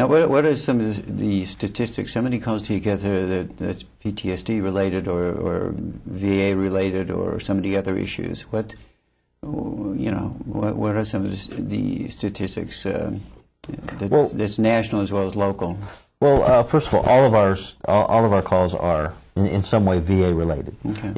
Now, what are some of the statistics? How many calls do you get that's PTSD related or VA related or some of the other issues? What are some of the statistics that's national as well as local? Well, first of all of our calls are in some way VA related. Okay.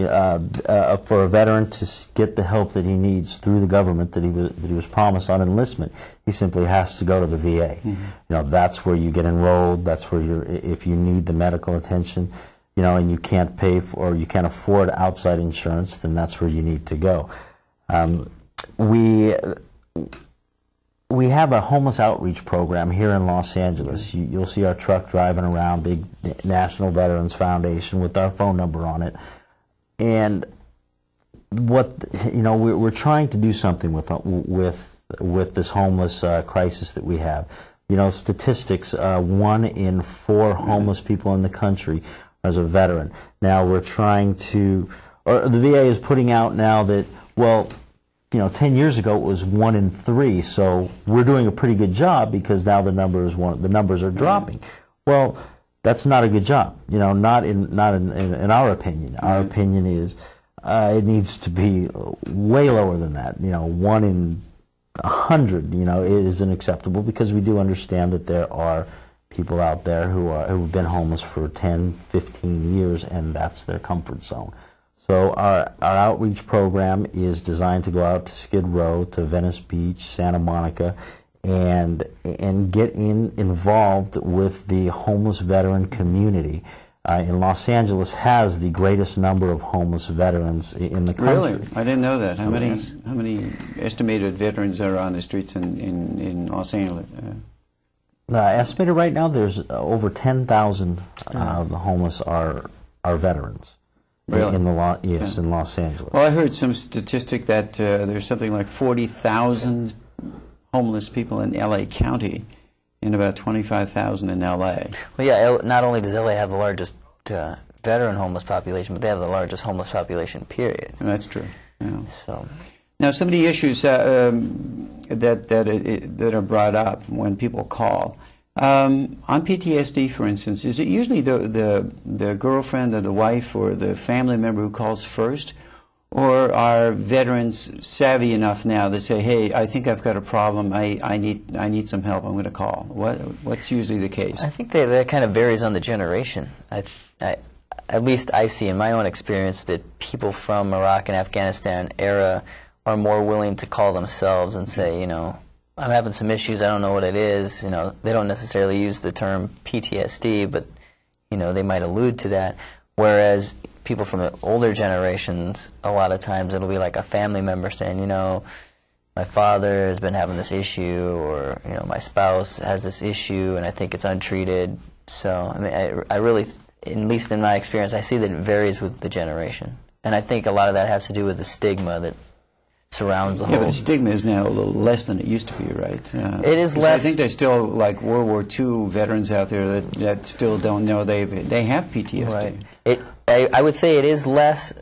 For a veteran to get the help that he needs through the government that he was promised on enlistment, he simply has to go to the VA. Mm-hmm. That's where you get enrolled. That's where if you need the medical attention, and you can't pay for or you can't afford outside insurance, then that's where you need to go. We have a homeless outreach program here in Los Angeles. You'll see our truck driving around, big National Veterans Foundation with our phone number on it. And we're trying to do something with this homeless crisis that we have. Statistics: 1 in 4 homeless people in the country is a veteran. Now we're trying to, or the VA is putting out now that 10 years ago it was 1 in 3, so we're doing a pretty good job because now the numbers are dropping. Well, that's not a good job, not in our opinion. Our opinion is it needs to be way lower than that. 1 in 100, isn't acceptable because we do understand that there are people out there who've been homeless for 10, 15 years, and that's their comfort zone. So our outreach program is designed to go out to Skid Row, to Venice Beach, Santa Monica, and get involved with the homeless veteran community. In Los Angeles has the greatest number of homeless veterans in the country. Really? I didn't know that. How many estimated veterans are on the streets in Los Angeles? Estimated right now, there's over 10,000 of the homeless are veterans. Really? In Los Angeles. Well, I heard some statistic that there's something like 40,000 homeless people in L.A. County and about 25,000 in L.A. Well, yeah, not only does L.A. have the largest veteran homeless population, but they have the largest homeless population, period. That's true. Yeah. So, now, some of the issues that are brought up when people call, on PTSD, for instance, is it usually the girlfriend or the wife or the family member who calls first, or are veterans savvy enough now to say, "Hey, I think I've got a problem. I need some help. I'm going to call." What's usually the case? I think that kind of varies on the generation. At least I see in my own experience that people from Iraq and Afghanistan era are more willing to call themselves and say, I'm having some issues, I don't know what it is. They don't necessarily use the term PTSD, but, they might allude to that. Whereas people from the older generations, a lot of times it'll be like a family member saying, my father has been having this issue, or, my spouse has this issue, and I think it's untreated. So, I really, at least in my experience, I see that it varies with the generation. And I think a lot of that has to do with the stigma that surrounds the whole. Yeah, but the stigma is now a little less than it used to be, right? It is less. I think there's still like World War II veterans out there that still don't know they have PTSD. Right. I would say it is less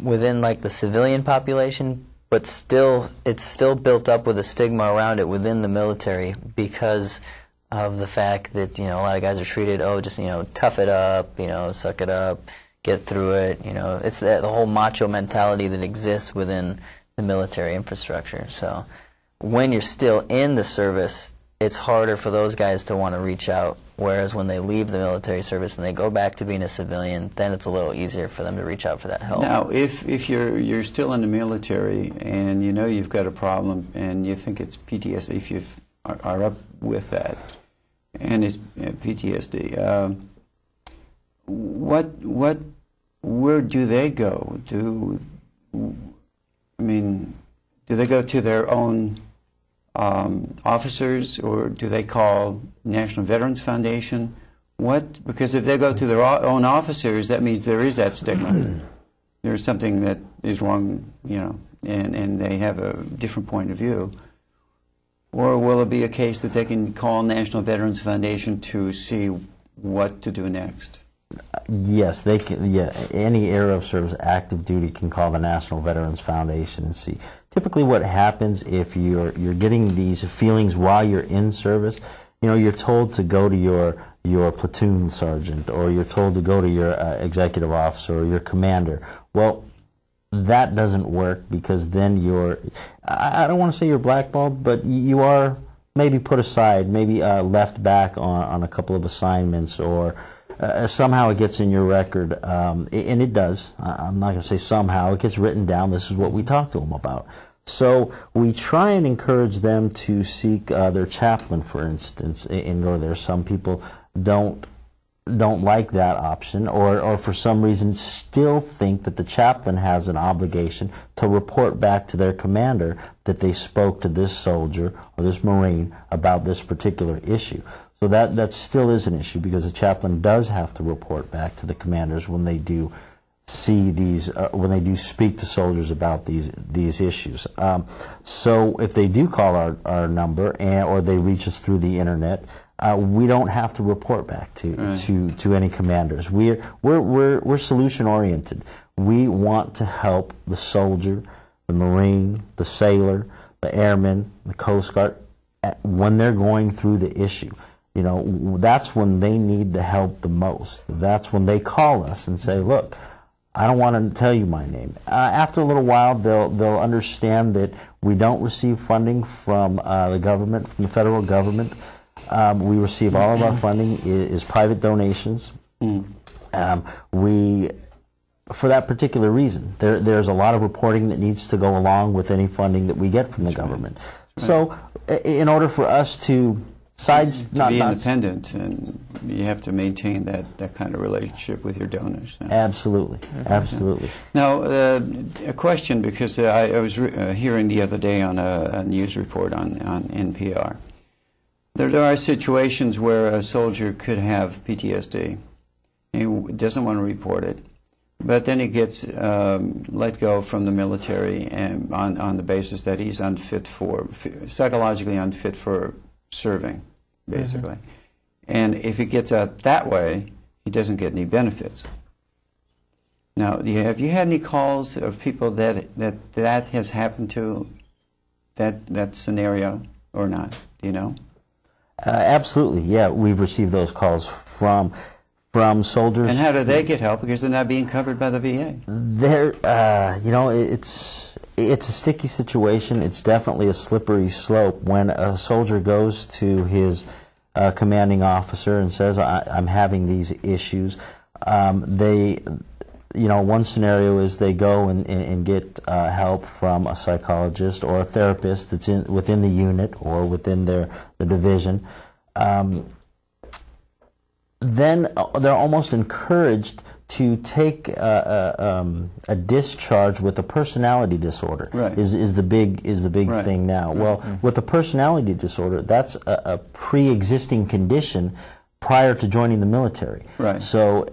within like the civilian population, but still it's still built up with a stigma around it within the military because of the fact that a lot of guys are treated just tough it up, suck it up, get through it. It's the whole macho mentality that exists within the military infrastructure. So when you're still in the service, it's harder for those guys to want to reach out, whereas when they leave the military service and they go back to being a civilian, then it's a little easier for them to reach out for that help. Now, if you're still in the military and you've got a problem and you think it's PTSD, if you are up with that and it's PTSD, where do they go? Do they go to their own officers, or do they call National Veterans Foundation? Because if they go to their own officers, that means there is that stigma. There's something that is wrong, and they have a different point of view. Or will it be a case that they can call National Veterans Foundation to see what to do next? Yes, they can. Yeah, any era of service, active duty, can call the National Veterans Foundation and see. Typically, what happens if you're getting these feelings while you're in service you're told to go to your platoon sergeant, or you're told to go to your executive officer or your commander. Well, that doesn't work, because then I don't want to say you're blackballed, but you are maybe put aside, maybe left back on a couple of assignments, or somehow it gets in your record, and it does. I'm not going to say somehow. It gets written down. This is what we talk to them about. So we try and encourage them to seek their chaplain, for instance, and go there. Some people don't like that option, or for some reason still think that the chaplain has an obligation to report back to their commander that they spoke to this soldier or this Marine about this particular issue. So that still is an issue, because the chaplain does have to report back to the commanders when they do see these, when they do speak to soldiers about these issues. So if they do call our number, or they reach us through the internet, we don't have to report back to any commanders. We're solution oriented. We want to help the soldier, the Marine, the sailor, the airman, the Coast Guard when they're going through the issue. That's when they need the help the most. That's when they call us and say, "Look, I don't want to tell you my name." After a little while, they'll understand that we don't receive funding from the government, from the federal government. We receive all of our funding is private donations. For that particular reason, there's a lot of reporting that needs to go along with any funding that we get from the government. So, in order for us to be independent, and you have to maintain that kind of relationship with your donors. Absolutely, absolutely. Now, a question, because I was hearing the other day on a news report on NPR. There are situations where a soldier could have PTSD. He doesn't want to report it, but then he gets let go from the military, and on the basis that he's psychologically unfit for serving, basically. And if he gets out that way, he doesn't get any benefits. Now, have you had any calls of people that has happened to, that scenario, or not? Do you know? Absolutely, yeah. We've received those calls from soldiers. And how do they get help? Because they're not being covered by the VA. It's a sticky situation. It's definitely a slippery slope. When a soldier goes to his commanding officer and says, "I'm having these issues," one scenario is they go and get help from a psychologist or a therapist that's within the unit or within the division. Then they're almost encouraged to take a discharge with a personality disorder. Right. Is the big right. thing now. Well, with a personality disorder, that's a pre-existing condition prior to joining the military. Right. So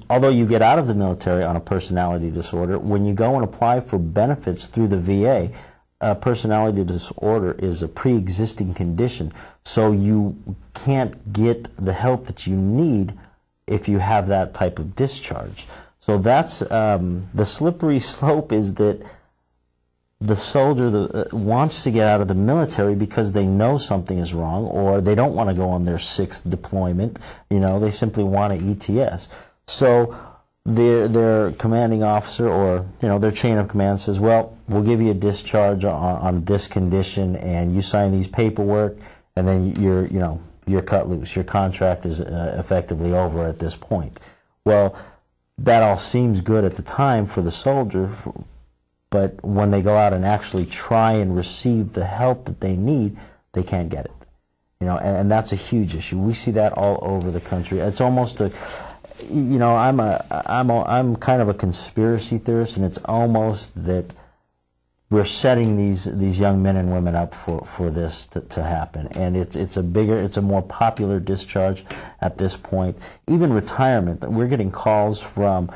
although you get out of the military on a personality disorder, when you go and apply for benefits through the VA, personality disorder is a pre-existing condition. So you can't get the help that you need if you have that type of discharge. So that's the slippery slope, is that the soldier wants to get out of the military because they know something is wrong, or they don't want to go on their 6th deployment. They simply want an ETS. So their commanding officer, or their chain of command, says, "Well, we'll give you a discharge on this condition, and you sign these paperwork, and then you're cut loose. Your contract is effectively over at this point." Well, that all seems good at the time for the soldier. But when they go out and actually try and receive the help that they need, they can't get it. And that's a huge issue. We see that all over the country. It's almost I'm kind of a conspiracy theorist, and it's almost that we're setting these young men and women up for this to happen. And it's a more popular discharge at this point. Even retirement, we're getting calls from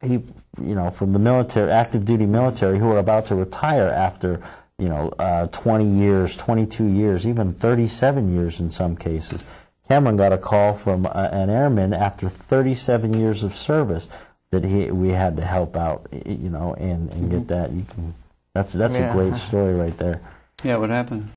the military, active duty military, who are about to retire after 20 years, 22 years, even 37 years in some cases. Cameron got a call from an airman after 37 years of service that we had to help out, and get that. That's a great story right there. Yeah, what happened?